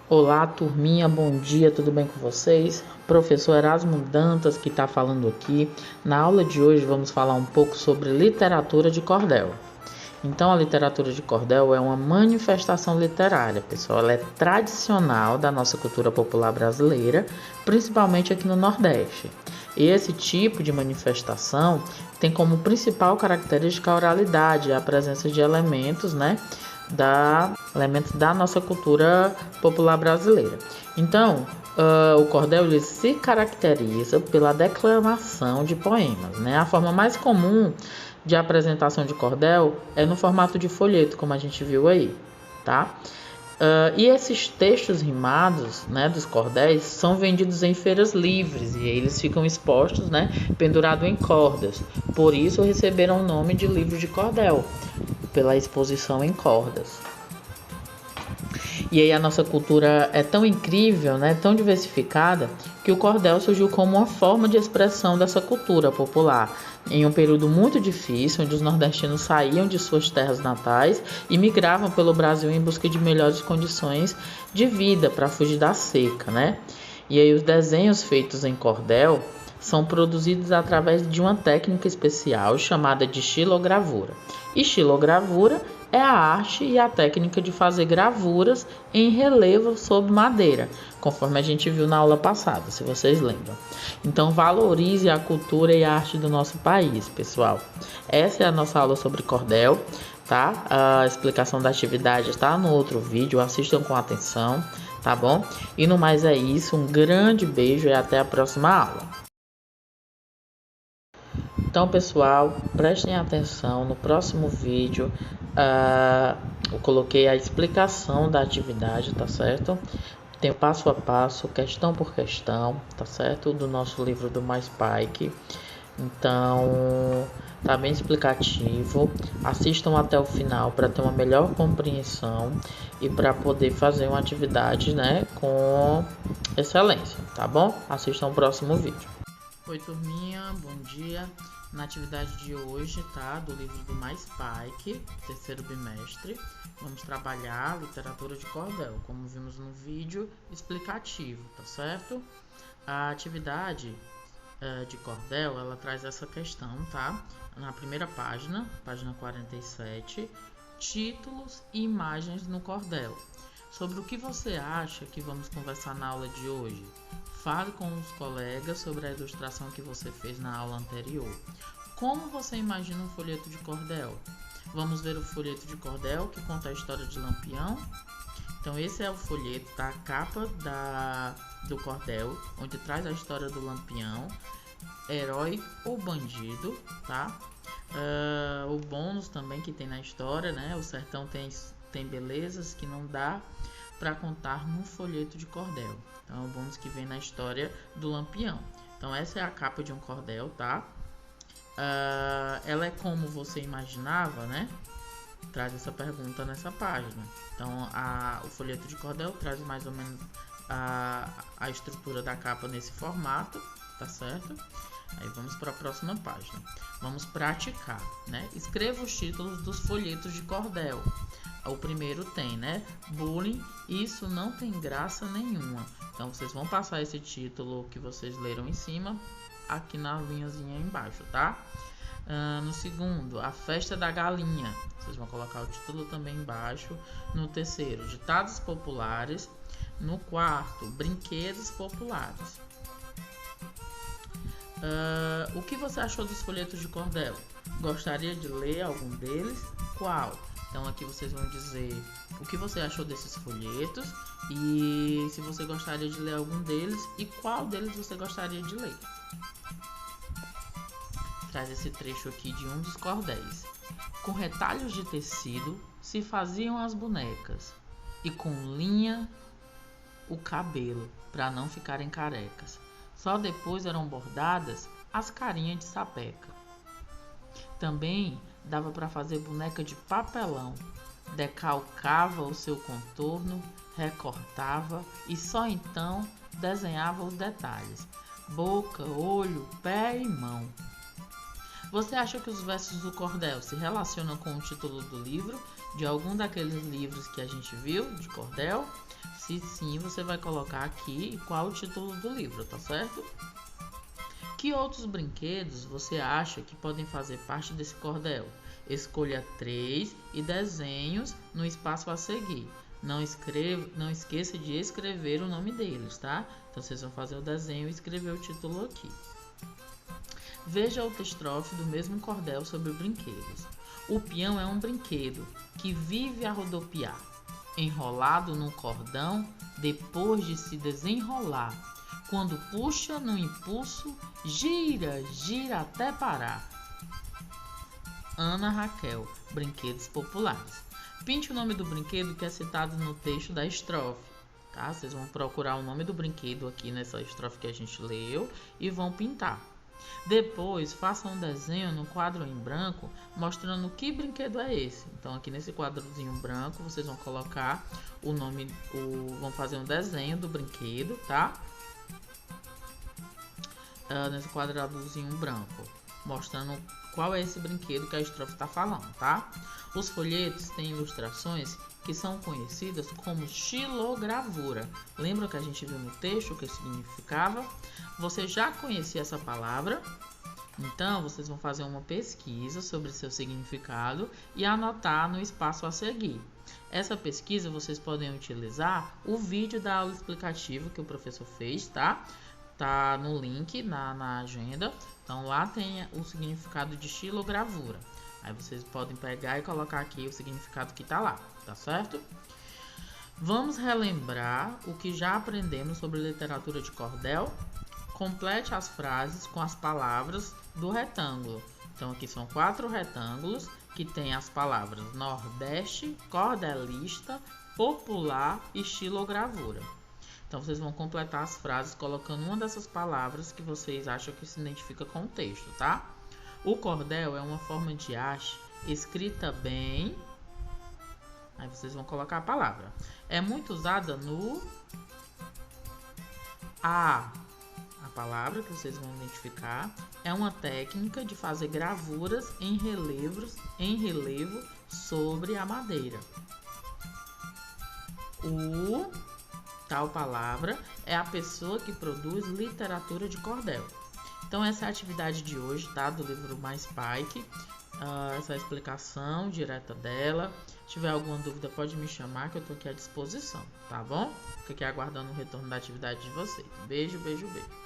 Olá, turminha, bom dia, tudo bem com vocês? Professor Erasmo Dantas que está falando aqui. Na aula de hoje vamos falar um pouco sobre literatura de cordel. Então, a literatura de cordel é uma manifestação literária, pessoal. Ela é tradicional da nossa cultura popular brasileira, principalmente aqui no Nordeste. E esse tipo de manifestação tem como principal característica a oralidade, a presença de elementos, elementos da nossa cultura popular brasileira. Então, o cordel ele se caracteriza pela declamação de poemas, né? A forma mais comum de apresentação de cordel é no formato de folheto, como a gente viu aí, tá? E esses textos rimados, né, dos cordéis são vendidos em feiras livres e eles ficam expostos, né, pendurados em cordas. Por isso receberam o nome de livro de cordel, pela exposição em cordas. E aí a nossa cultura é tão incrível, né, tão diversificada, que o cordel surgiu como uma forma de expressão dessa cultura popular, em um período muito difícil, onde os nordestinos saíam de suas terras natais e migravam pelo Brasil em busca de melhores condições de vida para fugir da seca, né? E aí os desenhos feitos em cordel são produzidos através de uma técnica especial chamada de xilogravura. E xilogravura é a arte e a técnica de fazer gravuras em relevo sobre madeira, conforme a gente viu na aula passada, se vocês lembram. Então valorize a cultura e a arte do nosso país, pessoal. Essa é a nossa aula sobre cordel, tá? A explicação da atividade está no outro vídeo, assistam com atenção, tá bom? E no mais é isso, um grande beijo e até a próxima aula. Então, pessoal, prestem atenção, no próximo vídeo eu coloquei a explicação da atividade, tá certo? Tem passo a passo, questão por questão, tá certo? Do nosso livro do Mais Pike. Então, tá bem explicativo. Assistam até o final para ter uma melhor compreensão e para poder fazer uma atividade, né, com excelência, tá bom? Assistam o próximo vídeo. Oi, turminha, bom dia. Na atividade de hoje, tá, do livro do Mais Pike, terceiro bimestre, vamos trabalhar literatura de cordel, como vimos no vídeo explicativo, tá certo? A atividade de cordel, ela traz essa questão, tá? Na primeira página, página 47, títulos e imagens no cordel. Sobre o que você acha que vamos conversar na aula de hoje? Fale com os colegas sobre a ilustração que você fez na aula anterior. Como você imagina um folheto de cordel? Vamos ver o folheto de cordel que conta a história de Lampião. Então esse é o folheto, tá? A capa do cordel, onde traz a história do Lampião, herói ou bandido, tá? O bônus também que tem na história, né? O sertão tem belezas que não dá para contar num folheto de cordel. Então é o bônus que vem na história do Lampião. Então essa é a capa de um cordel, tá? Ela é como você imaginava, né? Traz essa pergunta nessa página. Então o folheto de cordel traz mais ou menos a estrutura da capa nesse formato, tá certo? Aí vamos para a próxima página. Vamos praticar, né? Escreva os títulos dos folhetos de cordel. O primeiro tem, né? Bullying, isso não tem graça nenhuma. Então vocês vão passar esse título que vocês leram em cima, aqui na linhazinha embaixo, tá? No segundo, a festa da galinha. Vocês vão colocar o título também embaixo. No terceiro, ditados populares. No quarto, brinquedos populares. O que você achou dos folhetos de cordel? Gostaria de ler algum deles? Qual? Então aqui vocês vão dizer o que você achou desses folhetos e se você gostaria de ler algum deles e qual deles você gostaria de ler. Traz esse trecho aqui de um dos cordéis. Com retalhos de tecido se faziam as bonecas e com linha o cabelo para não ficarem carecas. Só depois eram bordadas as carinhas de sapeca. Também dava para fazer boneca de papelão, decalcava o seu contorno, recortava e só então desenhava os detalhes: boca, olho, pé e mão. Você acha que os versos do cordel se relacionam com o título do livro de algum daqueles livros que a gente viu de cordel? Se sim, você vai colocar aqui qual o título do livro, tá certo? Que outros brinquedos você acha que podem fazer parte desse cordel? Escolha 3 e desenhos no espaço a seguir. Não esqueça de escrever o nome deles, tá? Então vocês vão fazer o desenho e escrever o título aqui. Veja outra estrofe do mesmo cordel sobre brinquedos. O peão é um brinquedo que vive a rodopiar, enrolado num cordão depois de se desenrolar. Quando puxa no impulso, gira, gira até parar. Ana Raquel, Brinquedos Populares. Pinte o nome do brinquedo que é citado no texto da estrofe, tá? Vocês vão procurar o nome do brinquedo aqui nessa estrofe que a gente leu e vão pintar. Depois, façam um desenho no quadro em branco mostrando que brinquedo é esse. Então, aqui nesse quadrozinho branco, vocês vão colocar o nome, vão fazer um desenho do brinquedo, tá? Nesse quadradozinho branco, mostrando qual é esse brinquedo que a estrofe está falando, tá? Os folhetos têm ilustrações que são conhecidas como xilogravura. Lembra que a gente viu no texto o que significava? Você já conhecia essa palavra? Então, vocês vão fazer uma pesquisa sobre seu significado e anotar no espaço a seguir. Essa pesquisa vocês podem utilizar o vídeo da aula explicativa que o professor fez, tá? Tá no link na agenda. Então lá tem o significado de xilogravura. Aí vocês podem pegar e colocar aqui o significado que tá lá, tá certo? Vamos relembrar o que já aprendemos sobre literatura de cordel. Complete as frases com as palavras do retângulo. Então aqui são 4 retângulos que tem as palavras Nordeste, cordelista, popular e xilogravura. Então vocês vão completar as frases colocando uma dessas palavras que vocês acham que se identifica com o texto, tá? O cordel é uma forma de haste escrita bem. Aí vocês vão colocar a palavra. É muito usada no A palavra que vocês vão identificar é uma técnica de fazer gravuras em relevo sobre a madeira. O tal palavra é a pessoa que produz literatura de cordel. Então essa é a atividade de hoje, tá? Do livro Mais Pike. Essa é a explicação direta dela. Se tiver alguma dúvida pode me chamar que eu tô aqui à disposição, tá bom? Fico aqui aguardando o retorno da atividade de vocês. Beijo, beijo, beijo.